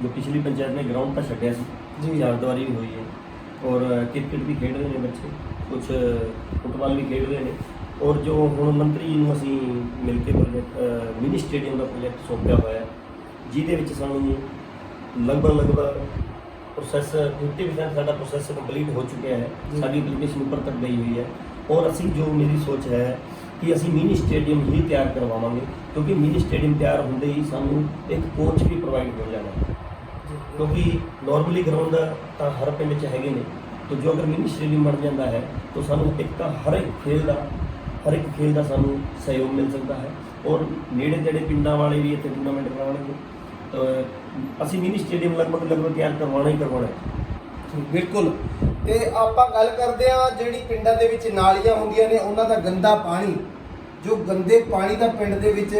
जो पिछली पंचायत ने ग्राउंड पर छड्या जी, 4 दीवारी भी हुई है, और क्रिकेट भी खेड रहे हैं बच्चे, कुछ फुटबॉल भी खेड रहे हैं। और जो हुण मंत्री जी असी मिल के प्रोजेक्ट मिनी स्टेडियम का प्रोजेक्ट सौंपया हुआ है, जिहदे विच सानूं लगभग प्रोसैस 50% साडा प्रोसैस कंप्लीट हो चुका है, साडी एप्लीकेशन ऊपर तक गई हुई है। और असी जो मेरी सोच है कि असी मिनी स्टेडियम ही तैयार करवावांगे, क्योंकि मिनी स्टेडियम तैयार होंदे ही सानूं एक कोच भी प्रोवाइड हो जाना है, क्योंकि नॉर्मली ग्राउंड तो हर पिंड च हैगे ने, तो जो अगर मिनी स्टेडियम बन जाता है तो सानूं एक तो हर एक खेल का सानूं सहयोग मिल सकता है, और नेड़े तेड़े पिंडां वाले भी इत्थे टूर्नामेंट करवाएंगे, तो असी मिनी स्टेडियम लगभग तैयार करवाना ही करवाना है। बिल्कुल। तो आप गल करते हैं जिहड़ी पिंडां दे विच नालियां होंदियां ने उन्हां दा गंदा पानी, जो गंदे पानी का पिंड दे विच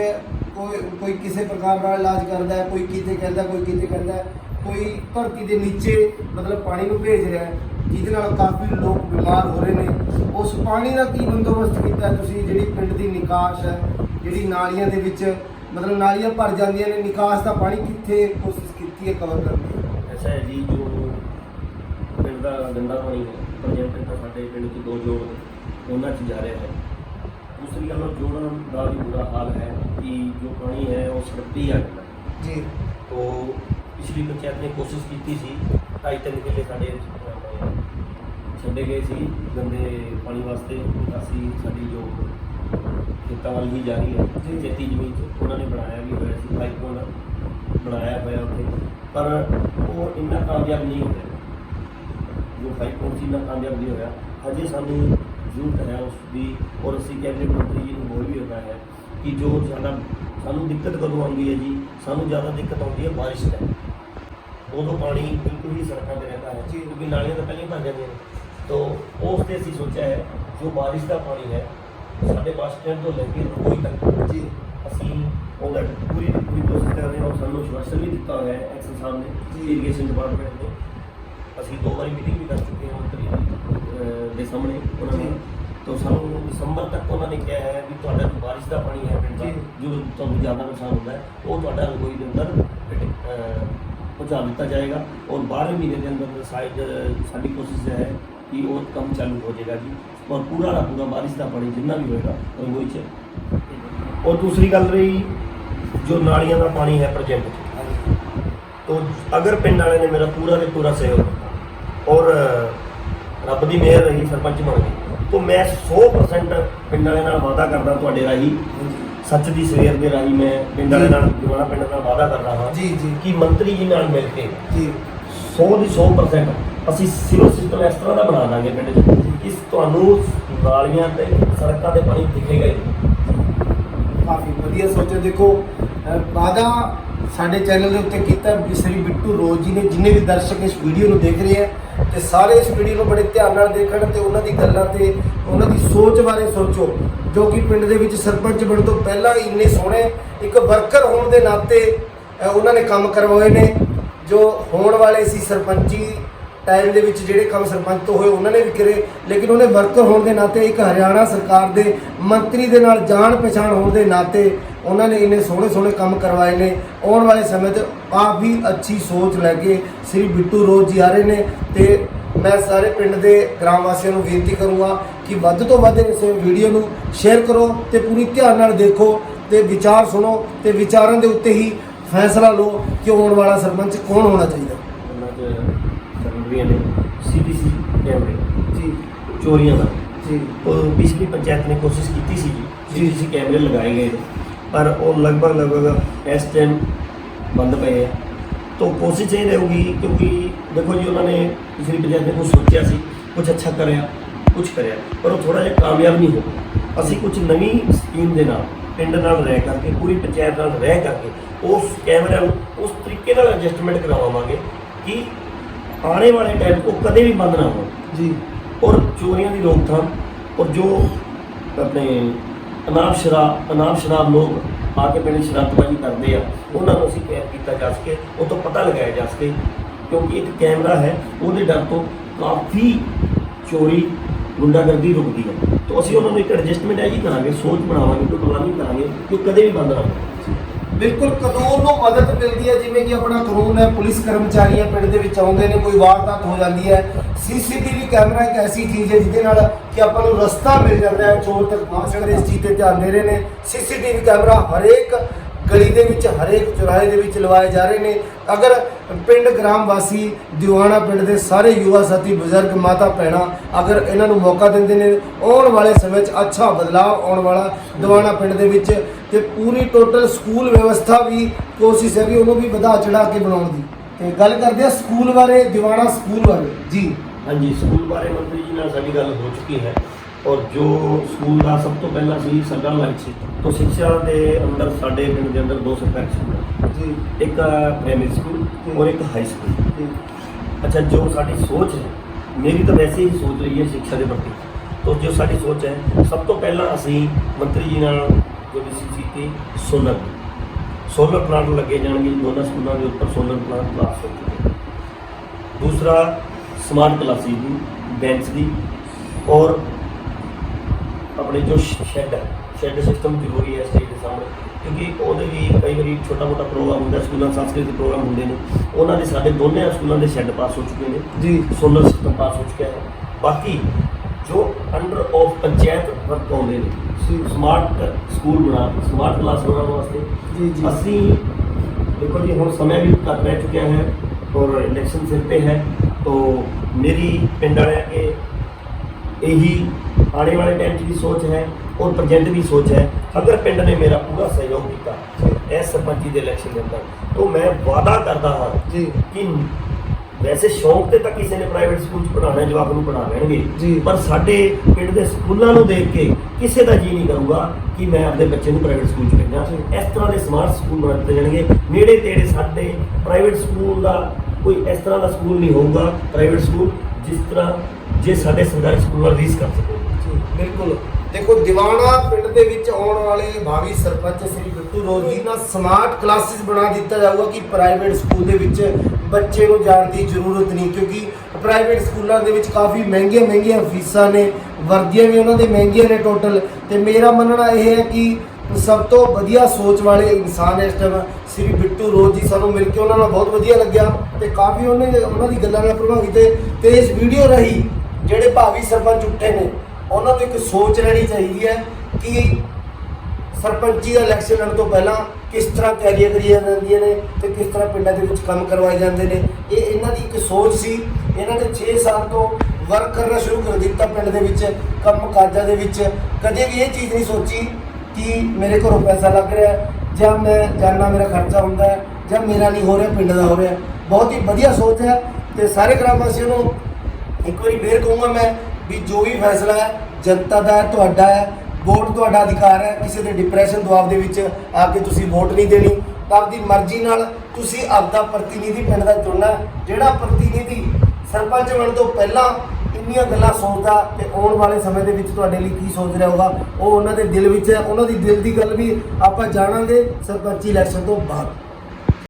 कोई किसी प्रकार का इलाज करता है, कोई किते कहता, कोई किते कहता है, कोई धरती के नीचे मतलब पानी को भेज रहा है, जिहदे नाल काफ़ी लोग बीमार हो रहे हैं। उस पानी का की बंदोबस्त किया तुसीं? जिहड़ी पिंड की निकास है, जिहड़ी नालियां दे विच मतलब नालियां भर जांदियां ने, निकास का पानी कित्थे कोशिश की है कवर करने की? ऐसा है जी, जो पिंड का गंदा पानी है, पंचायत का साढ़े पिंड के 2 जोड़ उन्होंने जा रहा है। दूसरी गल जोड़ों का भी बुरा हाल है कि जो पानी है वो सड़क पर ही आ जाता है जी। तो पिछली पंचायत ने कोशिश की थी 2.5-3 किले साढ़े ਛੱਡੇ ਗਏ ਸੀ ਗੰਦੇ ਪਾਣੀ ਵਾਸਤੇ ਨਿਕਾਸੀ ਸਾਡੀ ਜੋ ਖੇਤਾਂ ਵੱਲ ਹੀ ਜਾ ਰਹੀ ਹੈ ਖੇਤੀ ਜ਼ਮੀਨ 'ਚ ਉਹਨਾਂ ਨੇ ਬਣਾਇਆ ਵੀ ਹੋਇਆ ਸੀ ਪਾਈਪ ਬਣਾਇਆ ਹੋਇਆ ਉੱਥੇ, ਪਰ ਉਹ ਇੰਨਾ ਕਾਮਯਾਬ ਨਹੀਂ ਹੋਇਆ ਜੋ ਪਾਈਪ ਸੀ ਇੰਨਾ ਕਾਮਯਾਬ ਨਹੀਂ ਹੋਇਆ। ਹਜੇ ਸਾਨੂੰ ਜ਼ਰੂਰਤ ਹੈ ਉਸ ਦੀ, ਔਰ ਅਸੀਂ ਕੈਬਨਿਟ ਮੰਤਰੀ ਜੀ ਨੂੰ ਬੋਲ ਵੀ ਹੋਇਆ ਹੈ ਕਿ ਜੋ ਸਾਨੂੰ ਦਿੱਕਤ ਕਦੋਂ ਆਉਂਦੀ ਹੈ ਜੀ, ਸਾਨੂੰ ਜ਼ਿਆਦਾ ਦਿੱਕਤ ਆਉਂਦੀ ਹੈ ਬਾਰਿਸ਼ ਦਾ, ਉਦੋਂ ਪਾਣੀ ਬਿਲਕੁਲ ਹੀ ਸੜਕਾਂ 'ਤੇ ਰਹਿੰਦਾ ਹੈ ਜੀ, ਕਿਉਂਕਿ ਨਾਲੀਆਂ ਤਾਂ ਪਹਿਲਾਂ ਹੀ ਭਰ ਜਾਂਦੀਆਂ ਨੇ। तो ਉਸ 'ਤੇ ਅਸੀਂ ਸੋਚਿਆ ਹੈ ਜੋ ਬਾਰਿਸ਼ ਦਾ ਪਾਣੀ ਹੈ ਸਾਡੇ ਬੱਸ ਸਟੈਂਡ ਤੋਂ ਲੈ ਕੇ ਰੋਈ ਤੱਕ ਜੀ ਅਸੀਂ ਉਹਦਾ ਪੂਰੀ ਕੋਸ਼ਿਸ਼ ਕਰ ਰਹੇ ਹਾਂ। ਔਰ ਸਾਨੂੰ ਆਸ਼ਵਾਸਨ ਵੀ ਦਿੱਤਾ ਹੋਇਆ ਹੈ ਐਕਸ਼ਨ ਸਾਹਿਬ ਨੇ, ਇਰੀਗੇਸ਼ਨ ਡਿਪਾਰਟਮੈਂਟ ਨੇ। ਅਸੀਂ 2 ਵਾਰੀ ਮੀਟਿੰਗ ਵੀ ਕਰ ਚੁੱਕੇ ਹਾਂ ਮੰਤਰੀ ਦੇ ਸਾਹਮਣੇ ਉਹਨਾਂ ਨੇ। तो ਸਾਨੂੰ ਦਸੰਬਰ ਤੱਕ ਉਹਨਾਂ ਨੇ ਕਿਹਾ ਹੈ ਵੀ ਤੁਹਾਡਾ ਜੋ ਬਾਰਿਸ਼ ਦਾ ਪਾਣੀ ਹੈ ਪਿੰਡ ਦਾ ਜੋ ਤੁਹਾਨੂੰ ਜ਼ਿਆਦਾ ਨੁਕਸਾਨ ਹੁੰਦਾ ਹੈ ਉਹ ਤੁਹਾਡਾ ਰਸੋਈ ਦੇ ਅੰਦਰ ਪਹੁੰਚਾ ਦਿੱਤਾ ਜਾਏਗਾ। ਔਰ 12ਵੇਂ ਮਹੀਨੇ ਦੇ ਅੰਦਰ ਸਾਡੀ ਕੋਸ਼ਿਸ਼ ਹੈ कि वो काम चालू हो जाएगा जी, और पूरा का पूरा बारिश का पानी जितना भी होएगा रंगोई च। और दूसरी गल रही जो नालियां का पानी है प्रेजेंट, तो अगर पिंड वाले ने मेरा पूरा के पूरा सहयोग और रब की मेहर रही सरपंच बन गई तो मैं 100% पिंड वाले नाल वादा करदा तुहाडे राही सच की सवेर के राही मैं पिंड वाले नाल दिवाना पिंड नाल वादा कर रहा जी जी कि मंत्री जी नाल मिल के जी 100% ਅਸੀਂ ਸਿਵਲ ਸਿਸਟਮ ਇਸ ਤਰ੍ਹਾਂ ਦਾ ਬਣਾ ਦਾਂਗੇ ਪਿੰਡ 'ਚ ਕਿ ਤੁਹਾਨੂੰ ਨਾਲੀਆਂ ਤੇ ਸੜਕਾਂ ਤੇ ਪਾਣੀ ਦਿਖੇਗਾ ਹੀ। ਕਾਫੀ ਵਧੀਆ ਸੋਚਿਆ। ਦੇਖੋ ਵਾਅਦਾ ਸਾਡੇ ਚੈਨਲ ਦੇ ਉੱਤੇ ਕੀਤਾ ਸ੍ਰੀ ਬਿੱਟੂ ਰੋਜ਼ ਜੀ ਨੇ, ਜਿੰਨੇ ਵੀ ਦਰਸ਼ਕ ਇਸ ਵੀਡੀਓ ਨੂੰ ਦੇਖ ਰਹੇ ਆ ਤੇ ਸਾਰੇ ਇਸ ਵੀਡੀਓ ਨੂੰ ਬੜੇ ਧਿਆਨ ਨਾਲ ਦੇਖਣ ਤੇ ਉਹਨਾਂ ਦੀ ਗੱਲਾਂ ਤੇ ਉਹਨਾਂ ਦੀ ਸੋਚ ਬਾਰੇ ਸੋਚੋ, ਜੋ ਕਿ ਪਿੰਡ ਦੇ ਵਿੱਚ ਸਰਪੰਚ ਬਣਨ ਤੋਂ ਪਹਿਲਾਂ ਇੰਨੇ ਸੋਹਣੇ ਇੱਕ ਵਰਕਰ ਹੋਣ ਦੇ ਨਾਤੇ ਉਹਨਾਂ ਨੇ ਕੰਮ ਕਰਵਾਏ ਨੇ। ਜੋ ਹੋਣ ਵਾਲੇ ਸੀ ਸਰਪੰਚੀ टाइम ਦੇ ਵਿੱਚ ਜਿਹੜੇ ਕੰਮ ਸਰਪੰਚ ਤੋਂ ਹੋਏ ਉਹਨਾਂ ਨੇ ਵੀ ਕਰੇ, ਲੇਕਿਨ ਉਹਨੇ ਵਰਕਰ ਹੋਣ ਦੇ ਨਾਤੇ ਇੱਕ ਹਰਿਆਣਾ ਸਰਕਾਰ ਦੇ ਮੰਤਰੀ ਦੇ ਨਾਲ ਜਾਣ ਪਛਾਣ ਹੋਣ ਦੇ ਨਾਤੇ ਉਹਨਾਂ ਨੇ ਇੰਨੇ ਸੋਹਣੇ ਸੋਹਣੇ ਕੰਮ ਕਰਵਾਏ ਨੇ। ਆਉਣ ਵਾਲੇ ਸਮੇਂ 'ਚ ਕਾਫੀ ਅੱਛੀ ਸੋਚ ਲੈ ਕੇ ਸ੍ਰੀ ਬਿੱਟੂ ਰੋਜ਼ ਜੀ ਆ ਰਹੇ ਨੇ ਤੇ ਮੈਂ ਸਾਰੇ ਪਿੰਡ ਦੇ ਗ੍ਰਾਮ ਵਾਸੀਆਂ ਨੂੰ ਬੇਨਤੀ ਕਰੂੰਗਾ ਕਿ ਵੱਧ ਤੋਂ ਵੱਧ ਇਸ ਵੀਡੀਓ ਨੂੰ ਸ਼ੇਅਰ ਕਰੋ ਤੇ ਪੂਰੀ ਧਿਆਨ ਨਾਲ ਦੇਖੋ ਤੇ ਵਿਚਾਰ ਸੁਣੋ ਤੇ ਵਿਚਾਰਾਂ ਦੇ ਉੱਤੇ ਹੀ ਫੈਸਲਾ ਲਓ ਕਿ ਆਉਣ ਵਾਲਾ ਸਰਪੰਚ ਕੌਣ ਹੋਣਾ ਚਾਹੀਦਾ। ने CCTV कैमरे जी चोरियां का जी तो पिछली पंचायत ने कोशिश की थी जी CCTV कैमरे लगाए गए थे पर वो लगभग इस टाइम बंद पे है। तो कोशिश ये रहेगी क्योंकि देखो जी उन्होंने पिछली पंचायत ने कुछ सोचा सी कुछ अच्छा कराया कुछ कराया पर वो थोड़ा जिहा कामयाब नहीं हो। असी कुछ नवी स्कीम के नाल पिंड नाल रह करके पूरी पंचायत नाल रह करके उस कैमरे उस तरीके नाल एडजस्टमेंट करवावांगे कि आने वाले टाइम को कदे भी बंद ना हो जी। और चोरियां की रोकथाम और जो अपने अनाब शराब लोग आके पिंड शराबबाजी करते हैं उन्होंने असीं कैद किया जा सके वो तो पता लगाया जा सके क्योंकि एक कैमरा है वो डर तो काफ़ी चोरी गुंडागर्दी रुकती है। तो असीं उन्होंने एक एडजस्टमेंट है जी करांगे सोच बनावांगे कोई प्लानिंग करांगे कि कदे भी बंद ना हो। बिल्कुल कानून ਨੂੰ ਮਦਦ ਮਿਲਦੀ ਹੈ ਜਿਵੇਂ ਕਿ ਆਪਣਾ ਕਾਨੂੰਨ ਹੈ ਪੁਲਿਸ ਕਰਮਚਾਰੀਆਂ ਪਿੰਡ ਦੇ ਵਿੱਚ ਆਉਂਦੇ ਨੇ ਕੋਈ ਵਾਰਦਾਤ ਹੋ ਜਾਂਦੀ ਹੈ CCTV ਕੈਮਰਾ ਇੱਕ ਐਸੀ ਚੀਜ਼ ਹੈ ਜਿਹਦੇ ਨਾਲ ਕਿ ਆਪਾਂ ਨੂੰ ਰਸਤਾ ਮਿਲ ਜਾਂਦਾ ਹੈ ਚੋਰ ਤੱਕ ਪਹੁੰਚ ਸਕਦੇ। ਇਸ ਚੀਜ਼ ਤੇ ਧਿਆਨ ਦੇ ਰਹੇ ਨੇ। CCTV ਕੈਮਰਾ ਹਰੇਕ ਗਲੀ ਦੇ ਵਿੱਚ ਹਰੇਕ ਚੁਰਾਹੇ ਦੇ ਵਿੱਚ ਲਵਾਏ ਜਾ ਰਹੇ ਨੇ। ਅਗਰ ਪਿੰਡ ਗ੍ਰਾਮ ਵਾਸੀ ਦਿਵਾਣਾ ਪਿੰਡ ਦੇ ਸਾਰੇ ਯੁਵਾ ਸਾਥੀ ਬਜ਼ੁਰਗ ਮਾਤਾ ਭੈਣਾਂ ਅਗਰ ਇਹਨਾਂ ਨੂੰ ਮੌਕਾ ਦਿੰਦੇ ਨੇ ਆਉਣ ਵਾਲੇ ਸਮੇਂ 'ਚ ਅੱਛਾ ਬਦਲਾਅ ਆਉਣ ਵਾਲਾ ਦਿਵਾਣਾ ਪਿੰਡ ਦੇ ਵਿੱਚ ਤੇ ਪੂਰੀ ਟੋਟਲ ਸਕੂਲ ਵਿਵਸਥਾ ਵੀ ਕੋਸ਼ਿਸ਼ ਹੈ ਕਿ ਉਹਨੂੰ ਵੀ ਵਧਾ ਚੜਾ ਕੇ ਬਣਾਉਣ ਦੀ। ਤੇ ਗੱਲ ਕਰਦੇ ਆ ਸਕੂਲ ਬਾਰੇ ਦਿਵਾਣਾ ਸਕੂਲ ਬਾਰੇ ਜੀ। हाँ जी स्कूल बारे मंत्री जी नाल साडी गल हो चुकी है और जो स्कूल का सब तो पहला सी सगा लाइट सी तो शिक्षा के अंदर साडे पिंड के अंदर 2 सरकारी स्कूल है जी, एक प्राइमरी स्कूल और एक हाई स्कूल। अच्छा जो साडी सोच है मेरी तो वैसे ही सोच रही है शिक्षा के प्रति, तो जो साडी सोच है सब तो पहला असी मंत्री जी नाल जो डिसीजन की सोलर प्लांट लगे जाएंगे दोनों स्कूलों के ऊपर सोलर प्लांट क्लास हो चुके हैं। दूसरा स्मार्ट क्लासेस की बेंच की और अपने जो शेड है शेड सिस्टम जरूरी है स्टेज के सामने क्योंकि वो भी कई बार छोटा मोटा प्रोग्राम होंगे स्कूलों सांस्कृतिक प्रोग्राम होंगे ने उन्होंने साढ़े दोनों स्कूलों के शेड पास हो चुके हैं जी, सोलर सिस्टम पास हो चुका है। बाकी जो अंडर ऑफ पंचायत वर्क आते हैं स्मार्ट स्कूल बना स्मार्ट क्लास बनाने वास्ते जी जी असी देखो जी हम समय भी घट रह चुके हैं और इलेक्शन सिर पे है तो मेरी पिंड वाले के यही आने वाले टाइम की सोच है और प्रजेंट भी सोच है। अगर पिंड ने मेरा पूरा सहयोग किया इस सरपंची के इलैक्शन के अंदर, तो मैं वादा करता हाँ जी कि वैसे शौक ਤੇ ਤਾਂ ਕਿਸੇ ਨੇ ਪ੍ਰਾਈਵੇਟ ਸਕੂਲ ਚ ਪੜਾਉਣਾ ਜਵਾਕ ਨੂੰ ਪੜ੍ਹਾ ਜੀ। ਲੈਣਗੇ, ਪਰ ਸਾਡੇ ਪਿੰਡ ਦੇ ਸਕੂਲਾਂ ਨੂੰ ਦੇਖ ਕੇ ਕਿਸੇ ਦਾ ਜੀ ਨਹੀਂ ਕਰੂਗਾ ਕਿ ਮੈਂ ਆਪਣੇ ਬੱਚੇ ਨੂੰ ਪ੍ਰਾਈਵੇਟ ਸਕੂਲ ਚ ਭੇਜਾਂ। ਇਸ ਤਰ੍ਹਾਂ ਦੇ ਸਮਾਰਟ ਸਕੂਲ ਬਣਾ ਦਿੱਤੇ ਜਾਣਗੇ। ਨੇੜੇ ਤੇੜੇ ਸਾਡੇ ਪ੍ਰਾਈਵੇਟ ਸਕੂਲ ਦਾ ਕੋਈ ਇਸ ਤਰ੍ਹਾਂ ਦਾ ਸਕੂਲ ਨਹੀਂ ਹੋਊਗਾ, ਪ੍ਰਾਈਵੇਟ ਸਕੂਲ ਜਿਸ ਤਰ੍ਹਾਂ ਜੇ ਸਾਡੇ ਸਰਕਾਰੀ ਸਕੂਲ ਨਾਲ ਰੀਸ ਕਰ ਸਕੇ। ਬਿਲਕੁਲ। ਦੇਖੋ ਦੀਵਾਨਾ ਪਿੰਡ ਦੇ ਵਿੱਚ ਆਉਣ ਵਾਲੇ ਭਾਵੀ ਸਰਪੰਚ ਸ੍ਰੀ ਬਿੱਟੂ ਰੋਜ਼ ਜੀ ਨਾਲ ਸਮਾਰਟ ਕਲਾਸਿਸ ਬਣਾ ਦਿੱਤਾ ਜਾਊਗਾ ਕਿ ਪ੍ਰਾਈਵੇਟ ਸਕੂਲ ਦੇ ਵਿੱਚ ਬੱਚੇ ਨੂੰ ਜਾਣ ਦੀ ਜ਼ਰੂਰਤ ਨਹੀਂ, ਕਿਉਂਕਿ ਪ੍ਰਾਈਵੇਟ ਸਕੂਲਾਂ ਦੇ ਵਿੱਚ ਕਾਫੀ ਮਹਿੰਗੀਆਂ ਫੀਸਾਂ ਨੇ, ਵਰਦੀਆਂ ਵੀ ਉਹਨਾਂ ਦੇ ਮਹਿੰਗੀਆਂ ਨੇ ਟੋਟਲ। ਤੇ ਮੇਰਾ ਮੰਨਣਾ ਇਹ ਹੈ ਕਿ ਸਭ ਤੋਂ ਵਧੀਆ ਸੋਚ ਵਾਲੇ ਇਨਸਾਨ ਇਸ ਟਾਈਮ ਸ੍ਰੀ ਬਿੱਟੂ ਰੋਜ਼ ਜੀ, ਸਾਨੂੰ ਮਿਲ ਕੇ ਉਹਨਾਂ ਨਾਲ ਬਹੁਤ ਵਧੀਆ ਲੱਗਿਆ ਤੇ ਕਾਫੀ ਉਹਨਾਂ ਦੀ ਗੱਲਾਂ ਨਾਲ ਪ੍ਰਭਾਵਿਤ ਤੇ ਇਸ ਵੀਡੀਓ ਰਾਹੀਂ ਜਿਹੜੇ ਭਾਵੀ ਸਰਪੰਚ ਉੱਠੇ ਨੇ ਉਹਨਾਂ ਨੂੰ ਇੱਕ ਸੋਚ ਲੈਣੀ ਚਾਹੀਦੀ ਹੈ ਕਿ ਸਰਪੰਚੀ ਦਾ ਇਲੈਕਸ਼ਨ ਲੜਨ ਤੋਂ ਪਹਿਲਾਂ ਕਿਸ ਤਰ੍ਹਾਂ ਤਿਆਰੀਆਂ ਕਰੀਆਂ ਜਾਂਦੀਆਂ ਨੇ ਤੇ ਕਿਸ ਤਰ੍ਹਾਂ ਪਿੰਡਾਂ ਦੇ ਵਿੱਚ ਕੰਮ ਕਰਵਾਏ ਜਾਂਦੇ ਨੇ। ਇਹ ਇਹਨਾਂ ਦੀ ਇੱਕ ਸੋਚ ਸੀ। ਇਹਨਾਂ ਨੇ 6 ਸਾਲ ਤੋਂ ਵਰਕ ਕਰਨਾ ਸ਼ੁਰੂ ਕਰ ਦਿੱਤਾ ਪਿੰਡ ਦੇ ਵਿੱਚ, ਕੰਮ ਕਾਜਾਂ ਦੇ ਵਿੱਚ। ਕਦੇ ਵੀ ਇਹ ਚੀਜ਼ ਨਹੀਂ ਸੋਚੀ ਕਿ ਮੇਰੇ ਘਰੋਂ ਪੈਸਾ ਲੱਗ ਰਿਹਾ ਜਾਂ ਮੈਂ ਜਾਨਾ ਮੇਰਾ ਖਰਚਾ ਹੁੰਦਾ ਹੈ ਜਾਂ ਮੇਰਾ ਨਹੀਂ ਹੋ ਰਿਹਾ, ਪਿੰਡ ਦਾ ਹੋ ਰਿਹਾ। ਬਹੁਤ ਹੀ ਵਧੀਆ ਸੋਚ ਹੈ ਤੇ ਸਾਰੇ ਗ੍ਰਾਮ ਵਾਸੀਆਂ ਨੂੰ ਇੱਕ ਵਾਰੀ ਫੇਰ ਕਹੂੰਗਾ ਮੈਂ ਵੀ ਜੋ ਵੀ ਫੈਸਲਾ ਹੈ ਜਨਤਾ ਦਾ ਹੈ, ਤੁਹਾਡਾ ਹੈ, ਵੋਟ ਤੁਹਾਡਾ ਅਧਿਕਾਰ ਹੈ। ਕਿਸੇ ਦੇ ਡਿਪਰੈਸ਼ਨ ਦਬਾਅ ਦੇ ਵਿੱਚ ਆ ਕੇ ਤੁਸੀਂ ਵੋਟ ਨਹੀਂ ਦੇਣੀ, ਤਾਂ ਆਪਦੀ ਮਰਜ਼ੀ ਨਾਲ ਤੁਸੀਂ ਆਪਦਾ ਪ੍ਰਤੀਨਿਧੀ ਪਿੰਡ ਦਾ ਚੁਣਨਾ, ਜਿਹੜਾ ਪ੍ਰਤੀਨਿਧੀ ਸਰਪੰਚ ਬਣਨ ਤੋਂ ਪਹਿਲਾਂ ਇੰਨੀਆਂ ਗੱਲਾਂ ਸੋਚਦਾ ਤੇ ਆਉਣ ਵਾਲੇ ਸਮੇਂ ਦੇ ਵਿੱਚ ਤੁਹਾਡੇ ਲਈ ਕੀ ਸੋਚ ਰਿਹਾ ਹੋਗਾ ਉਹ ਉਹਨਾਂ ਦੇ ਦਿਲ ਵਿੱਚ ਹੈ। ਉਹਨਾਂ ਦੀ ਦਿਲ ਦੀ ਗੱਲ ਵੀ ਆਪਾਂ ਜਾਣਾਂਗੇ ਸਰਪੰਚੀ ਇਲੈਕਸ਼ਨ ਤੋਂ ਬਾਅਦ।